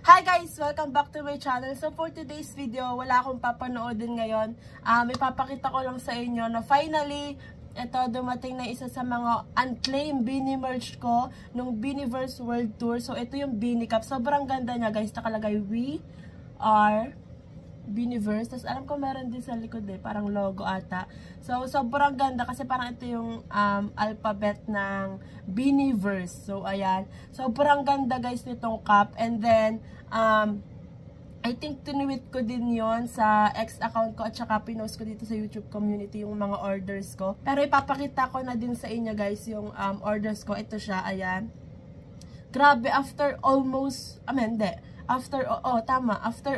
Hi guys! Welcome back to my channel. So for today's video, wala akong papanoodin ngayon. Ipapakita ko lang sa inyo na finally, ito dumating na isa sa mga unclaimed Beanie merch ko nung Beanieverse World Tour. So ito yung Beanie Cup. Sobrang ganda niya guys. Nakalagay We Are Beanieverse. Tapos alam ko meron din sa likod parang logo ata. So sobrang ganda kasi parang ito yung alphabet ng Beanieverse. So ayan. Sobrang ganda guys nitong cup. And then I think tinuwit ko din yon sa X account ko at saka pinost ko dito sa YouTube community yung mga orders ko. Pero ipapakita ko na din sa inyo guys yung orders ko. Ito siya, ayan. Grabe, after almost, after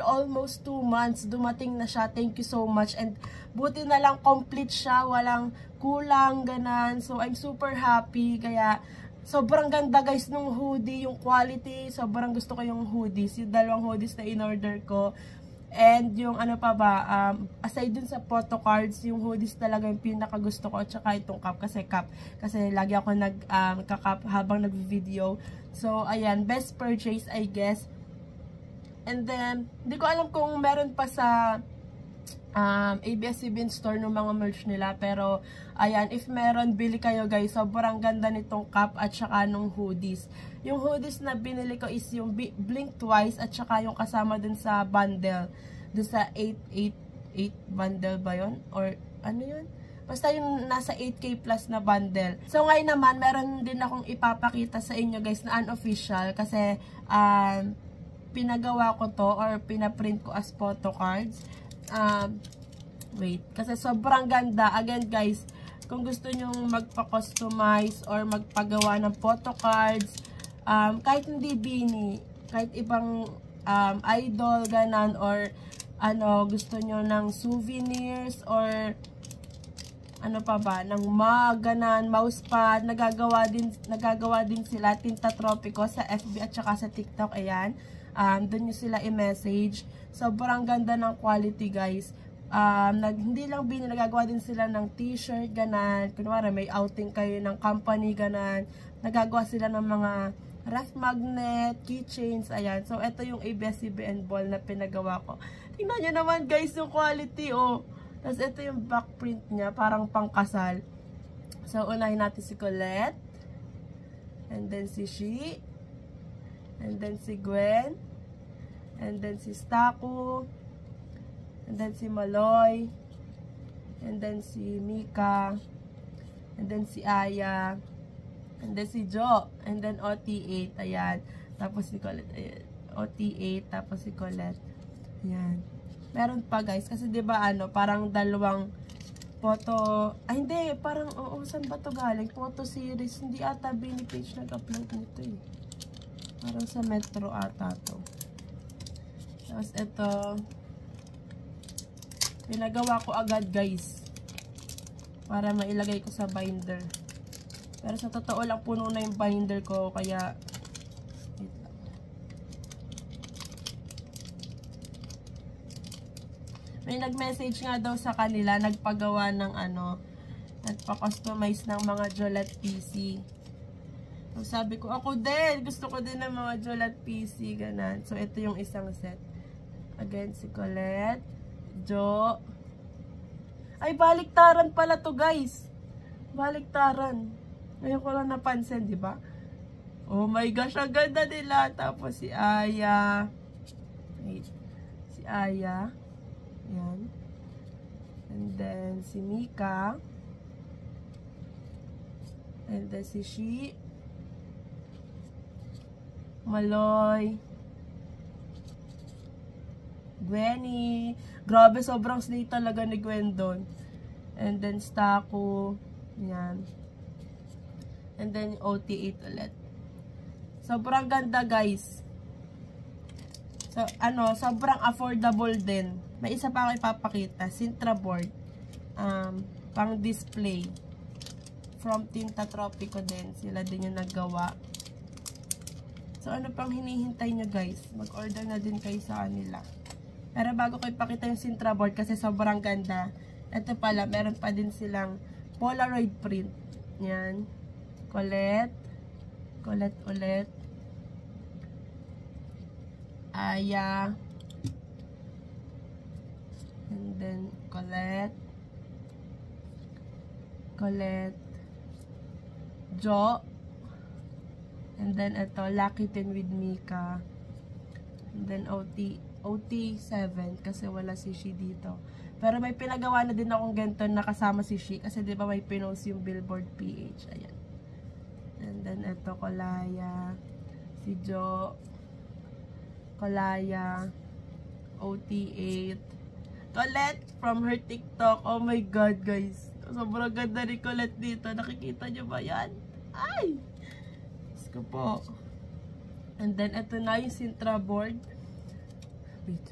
almost 2 months, dumating na siya. Thank you so much. And buti na lang complete siya, walang kulang, ganan. So I'm super happy, kaya sobrang ganda guys nung hoodie, yung quality, sobrang gusto ko yung hoodies, yung dalawang hoodies na in-order ko. And yung ano pa ba, aside dun sa photo cards, yung hoodies talaga yung pinaka gusto ko, at saka itong cup, kasi lagi ako nagka-cup habang nag-video. So ayan, best purchase I guess. And then, hindi ko alam kung meron pa sa ABS-CBN store ng mga merch nila. Pero, ayan, if meron, bili kayo guys. Sobrang ganda nitong cup at saka nung hoodies. Yung hoodies na binili ko is yung Blink Twice at saka yung kasama dun sa bundle. Dun sa 888 bundle ba yun? Or ano yun? Basta yung nasa 8K plus na bundle. So ngayon naman, meron din akong ipapakita sa inyo guys na unofficial. Kasi, pinagawa ko to or pinaprint ko as photo cards. Wait, kasi sobrang ganda. Again guys, kung gusto nyong magpa-customize or magpagawa ng photo cards, kahit hindi beanie, kahit ibang idol, ganan, or ano, gusto nyo ng souvenirs or ano pa ba, ng mug, ganan, mousepad, nagagawa din sila. Tinta Tropico sa FB at saka sa TikTok, ayan. Doon nyo sila i-message. Sobrang ganda ng quality guys. Hindi lang nagagawa din sila ng t-shirt, ganan. Kunwari may outing kayo ng company, ganan. Nagagawa sila ng mga ref magnet, keychains, ayan. So ito yung ABS-CBN ball na pinagawa ko. Tingnan nyo naman guys yung quality, oh. Tapos ito yung back print niya, parang pangkasal. So unahin natin si Colette. And then si Shi. And then si Gwen. And then si Staku. And then si Maloy. And then si Mika. And then si Aya. And then si Jo. And then OT8. Ayan. Tapos si Colette. Ayan. OT8. Tapos si Colette. Ayan. Meron pa guys. Kasi diba ano, parang dalawang photo. Ay hindi. Parang, saan ba to galing? Photo series. Hindi ata Beanie page nag-upload nito eh. Parang sa Metro ata to. Tapos ito, pinagawa ko agad guys para mailagay ko sa binder. Pero sa totoo lang, puno na yung binder ko, kaya may nag-message nga daw sa kanila, nagpagawa ng ano, nagpa-customize ng mga Jolette PC. So sabi ko, ako din, gusto ko din ng mga Jolette PC, ganan. So ito yung isang set. Again, si Colette, Jo. Ay, baliktaran pala to guys. Baliktaran. Ngayon ko lang napansin, di ba? Oh my gosh, ang ganda nila. Tapos si Aya. Wait. Si Aya. Ayan. And then si Mika. And then si Shi. Maloy. Gwenny. Grabe, sobrang slay talaga ni Gwen doon. And then Staku. Yan. And then OT8 ulit. Sobrang ganda guys. So, ano, sobrang affordable din. May isa pa ako ipapakita. Sintra board. Pang display. From Tinta Tropico din. Sila din yung naggawa. So, ano pang hinihintay nyo guys? Mag-order na din kayo sa kanila. Pero bago ko ipakita yung Sintra board kasi sobrang ganda. Ito pala, meron pa din silang Polaroid print. Yan. Colette. Colette ulit. Aya, and then Colette, Jo, and then ito, Lucky Tin with Mika, and then OT7 kasi wala si Shi dito. Pero may pinagawa na din akong ganito na kasama si Shi kasi di ba may pinost yung Billboard PH. Ayan. And then ito, Kolaya, si Jo, Kolaya, OT8, Colette from her TikTok. Oh my God, guys. Sobrang ganda ni Colette dito. Nakikita nyo ba yan? Ay! Diyos ko po. And then, ito na yung Sintra board. Wait.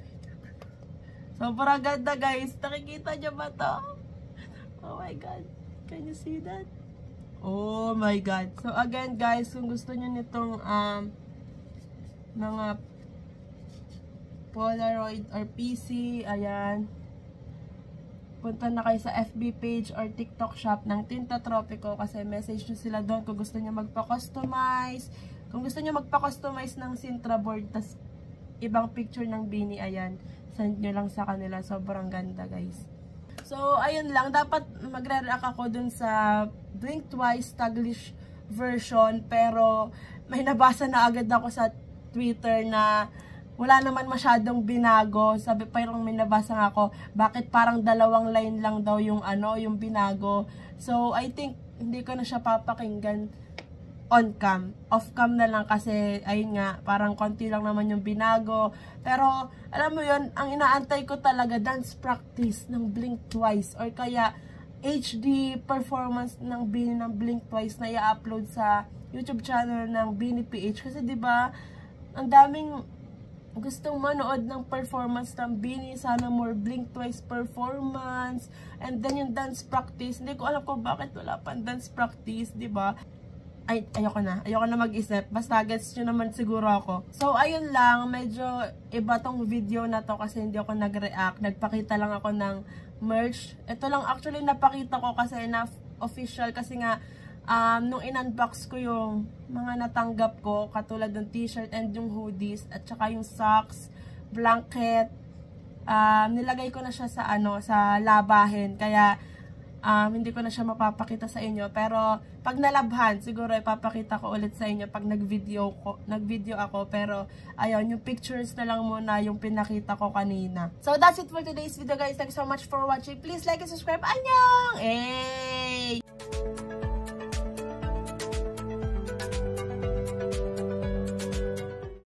Sobrang ganda, guys. Nakikita nyo ba to? Oh my God. Can you see that? Oh my God. So, again, guys, kung gusto nyo nitong mga Polaroid or PC, ayan, punta na kayo sa FB page or TikTok shop ng Tinta Tropico kasi message nyo sila doon kung gusto nyo magpa-customize. Kung gusto nyo magpa-customize ng Sintra board, tas ibang picture ng Bini, ayan, send nyo lang sa kanila. Sobrang ganda, guys. So, ayun lang. Dapat magre-react ako dun sa Blink Twice Taglish version, pero may nabasa na agad ako sa Twitter na wala naman masyadong binago. Sabi, parang may nabasa nga ako, bakit parang 2 line lang daw yung yung binago. So, I think hindi ko na siya papakinggan on cam. Off cam na lang kasi, ayun nga, parang konti lang naman yung binago. Pero, alam mo yun, ang inaantay ko talaga, dance practice ng Blink Twice or kaya HD performance ng Bini ng Blink Twice na i-upload sa YouTube channel ng Bini PH. Kasi, di ba, ang daming gustong manood ng performance ng Bini, sana more Blink Twice performance, and then yung dance practice, hindi ko alam kung bakit wala pang dance practice, di ba? Ay, ayoko na mag-isip, basta gets nyo naman siguro ako. So, ayun lang, medyo iba tong video na to kasi hindi ako nag-react, nagpakita lang ako ng merch. Ito lang actually napakita ko kasi na official, kasi nga, nung in-unbox ko yung mga natanggap ko, katulad ng t-shirt and yung hoodies, at saka yung socks, blanket, nilagay ko na siya sa sa labahin, kaya hindi ko na siya mapapakita sa inyo, pero pag nalabhan, siguro ipapakita ko ulit sa inyo pag nag-video ako, pero ayun, yung pictures na lang muna yung pinakita ko kanina. So that's it for today's video, guys. Thanks so much for watching. Please like and subscribe. Annyeong!